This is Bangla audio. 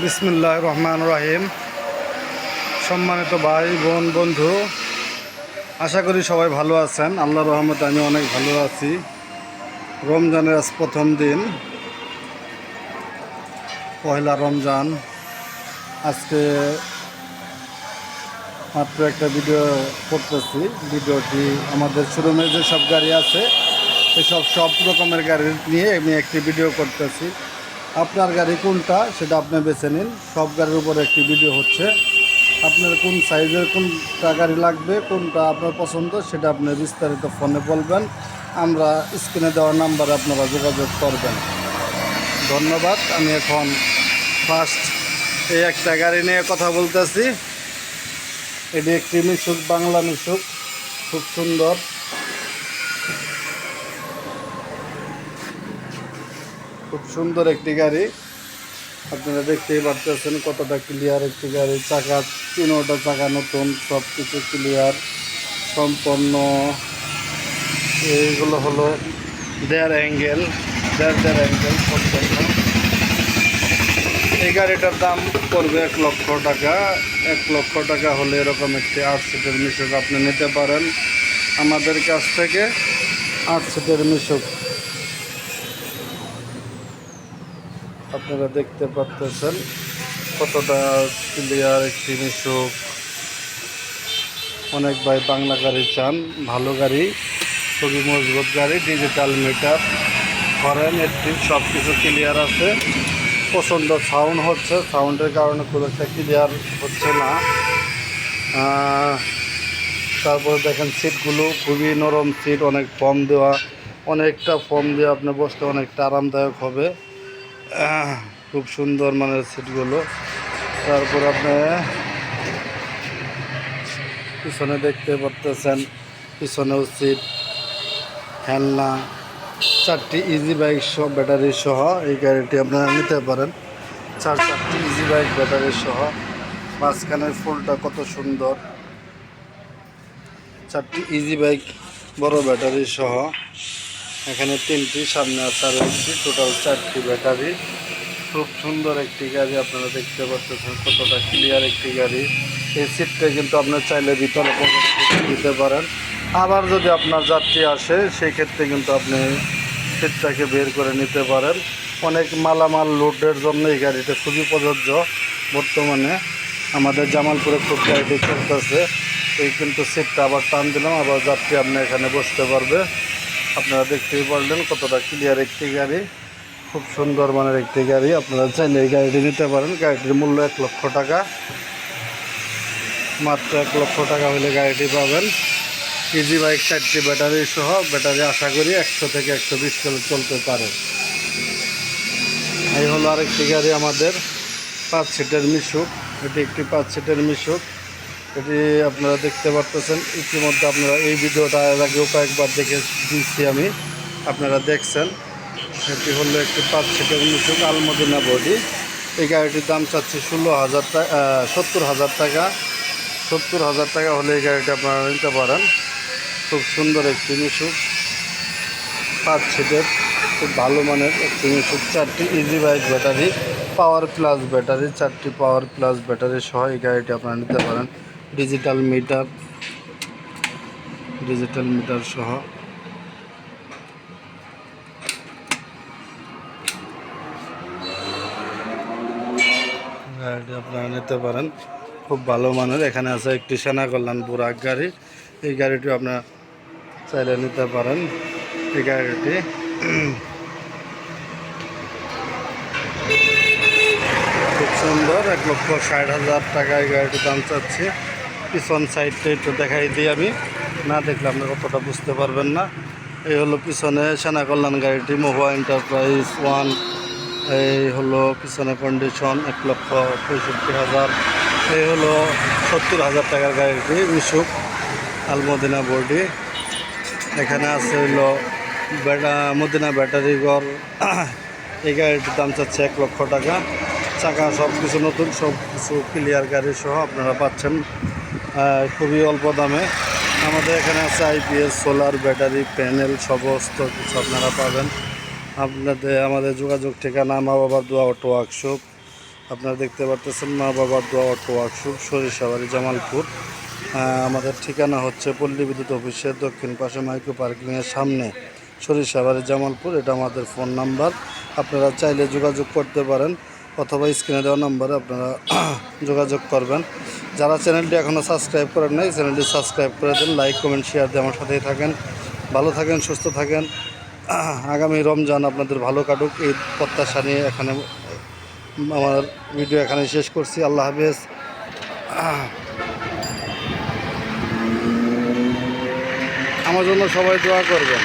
বিসমিল্লাহির রহমানির রহিম। সম্মানিত ভাই বোন বন্ধু, আশা করি সবাই ভালো আছেন। আল্লাহর রহমতে আমি অনেক ভালো আছি। রমজানের আজ প্রথম দিন, পয়লা রমজান। আজকে মাত্র একটা ভিডিও করতেছি। ভিডিওটি আমাদের শোরুমে যে সব গাড়ি আছে সব রকমের গাড়ি নিয়ে আমি একটি ভিডিও করতেছি। আপনার গাড়ি কোনটা সেটা আপনি বেছে নিন। সব গাড়ির উপরে একটি ভিডিও হচ্ছে। আপনার কোন সাইজের কোনটা গাড়ি লাগবে, কোনটা আপনার পছন্দ, সেটা আপনি বিস্তারিত ফোনে বলবেন। আমরা স্ক্রিনে দেওয়া নাম্বারে আপনারা যোগাযোগ করবেন। ধন্যবাদ। আমি এখন ফার্স্ট এই একটা গাড়ি নিয়ে কথা বলতেছি। এটি একটি মিশুক, বাংলা মিশুক, খুব সুন্দর, খুব সুন্দর একটি গাড়ি। আপনারা দেখতেই পাচ্ছেন কতটা ক্লিয়ার একটি গাড়ি। চাকা, তিনোটা চাকা নতুন, সব কিছু ক্লিয়ার সম্পন্ন। এইগুলো হলো দেড় অ্যাঙ্গেল সম্পন্ন। এই গাড়িটার দাম পড়বে 1,00,000 টাকা। 1,00,000 টাকা হলে এরকম একটি 8 সিটের মিশুক আপনি নিতে পারেন আমাদের কাছ থেকে। 8 সিটের মিশুক আপনারা দেখতে পাচ্ছেন কতটা ক্লিয়ার একটি মিশুক। অনেক ভাই বাংলা গাড়ি চান, ভালো গাড়ি, খুবই মজবুত গাড়ি, ডিজিটাল মিটার করেন, একটি সব কিছু ক্লিয়ার আছে। প্রচণ্ড সাউন্ড হচ্ছে, সাউন্ডের কারণে খুব একটা ক্লিয়ার হচ্ছে না। তারপরে দেখেন সিটগুলো খুবই নরম সিট, অনেক ফর্ম দেওয়া, অনেকটা ফর্ম দিয়ে আপনি বসতে অনেকটা আরামদায়ক হবে। খুব সুন্দর মানের সিটগুলো। তারপর আপনি পিছনে দেখতে পাচ্ছেন, পিছনেও সিট, খেলনা, 4টি ইজি বাইক সহ, ব্যাটারি সহ এই গাড়িটি আপনারা নিতে পারেন। 4টি ইজি বাইক ব্যাটারি সহ। মাঝখানের ফুলটা কত সুন্দর। 4টি ইজি বাইক বড় ব্যাটারি সহ। এখানে 3টি, সামনে আছে আর একটি, টোটাল 4টি ব্যাটারি। খুব সুন্দর একটি গাড়ি। আপনারা দেখতে পাচ্ছেন কতটা ক্লিয়ার একটি গাড়ি। এই সিটটা কিন্তু আপনার চাইলে ভিতরে দিতে পারেন। আবার যদি আপনার যাত্রী আসে সেই ক্ষেত্রে কিন্তু আপনি সিটটাকে বের করে নিতে পারেন। অনেক মালামাল লোডের জন্য এই গাড়িটা খুবই প্রযোজ্য। বর্তমানে আমাদের জামালপুরে খুব গাড়িটি চলতেছে। এই কিন্তু সিটটা আবার টান দিলাম, আবার যাত্রী আপনি এখানে বসতে পারবে। আপনারা দেখতেই পারলেন কতটা ক্লিয়ার একটি গাড়ি, খুব সুন্দর মানের একটি গাড়ি। আপনারা চাইলে এই গাড়িটি নিতে পারেন। গাড়িটির মূল্য 1,00,000 টাকা। মাত্র 1,00,000 টাকা হলে গাড়িটি পাবেন। ইজি বাইক 4টি ব্যাটারি সহ। ব্যাটারি আশা করি 100 থেকে 120 কিলো চলতে পারে। এই হলো আরেকটি গাড়ি আমাদের, 5 সিটের মিশুক। এটি একটি 5 সিটের মিশুক। এটি আপনারা দেখতে পাচ্ছেন। ইতিমধ্যে আপনারা এই ভিডিওটা এর আগেও কয়েকবার দেখে দিচ্ছি আমি, আপনারা দেখছেন। এটি হলো একটি 5 সিটের মিশুক, আলমদিনা বডি। এই গাড়িটির দাম চাচ্ছি 70,000 টাকা। 70,000 টাকা হলে এই গাড়িটা আপনারা নিতে পারেন। খুব সুন্দর একটি মিশুক, 5 সিটের, খুব ভালো মানের একটি মিশুক। 4টি easy bike battery, power plus battery, 4টি পাওয়ার প্লাস ব্যাটারি সহ এই গাড়িটি আপনারা নিতে পারেন। ডিজিটাল মিটার সহ গাড়িটি আপনারা নিতে পারেন। খুব ভালো মানের। এখানে আছে একটি সেনা কল্যাণ বুরাক গাড়ি। এই গাড়িটি আপনারা চাইলে নিতে পারেন। এই গাড়িটি খুব সুন্দর, 1,60,000 টাকা এই গাড়িটির দাম চাচ্ছি। পিছন সাইডটা একটু দেখাই দিই আমি, না দেখলে আপনি কতটা বুঝতে পারবেন না। এই হলো পিছনে সেনা কল্যাণ গাড়িটি, মোভা এন্টারপ্রাইজ 1। এই হলো পিছনে কন্ডিশন, 1,65,000। এই হলো 70,000 টাকার গাড়িটি, মিশুক, আলমদিনা বডি। এখানে আছে হলো মদিনা ব্যাটারি ঘর। এই গাড়িটির দাম চাচ্ছে 1,00,000 টাকা। চাকা সব কিছু নতুন, সব কিছু ক্লিয়ার গাড়ি সহ আপনারা পাচ্ছেন খুবই অল্প দামে। আমাদের এখানে আছে আইপিএস, সোলার, ব্যাটারি, প্যানেল, সমস্ত কিছু আপনারা পাবেন। আমাদের যোগাযোগ ঠিকানা মা বাবার দোয়া অটো ওয়ার্কশপ, আপনারা দেখতে পারতেছেন মা বাবার দোয়া অটো ওয়ার্কশপ, সরিষাবাড়ি, জামালপুর। আমাদের ঠিকানা হচ্ছে পল্লী বিদ্যুৎ অফিসের দক্ষিণ পাশে মাইক্রো পার্কিংয়ের সামনে, সরিষাবাড়ি, জামালপুর। এটা আমাদের ফোন নাম্বার। আপনারা চাইলে যোগাযোগ করতে পারেন অথবা স্ক্রিনে দেওয়া নাম্বারে আপনারা যোগাযোগ করবেন। যারা চ্যানেলটি এখনও সাবস্ক্রাইব করেন নাই, চ্যানেলটি সাবস্ক্রাইব করে দেন, লাইক কমেন্ট শেয়ার দিয়ে আমার সাথেই থাকেন। ভালো থাকেন, সুস্থ থাকেন। আগামী রমজান আপনাদের ভালো কাটুক, এই প্রত্যাশা নিয়ে এখানে আমার ভিডিও এখানে শেষ করছি। আল্লাহ হাফেজ। আমার জন্য সবাই দোয়া করবেন।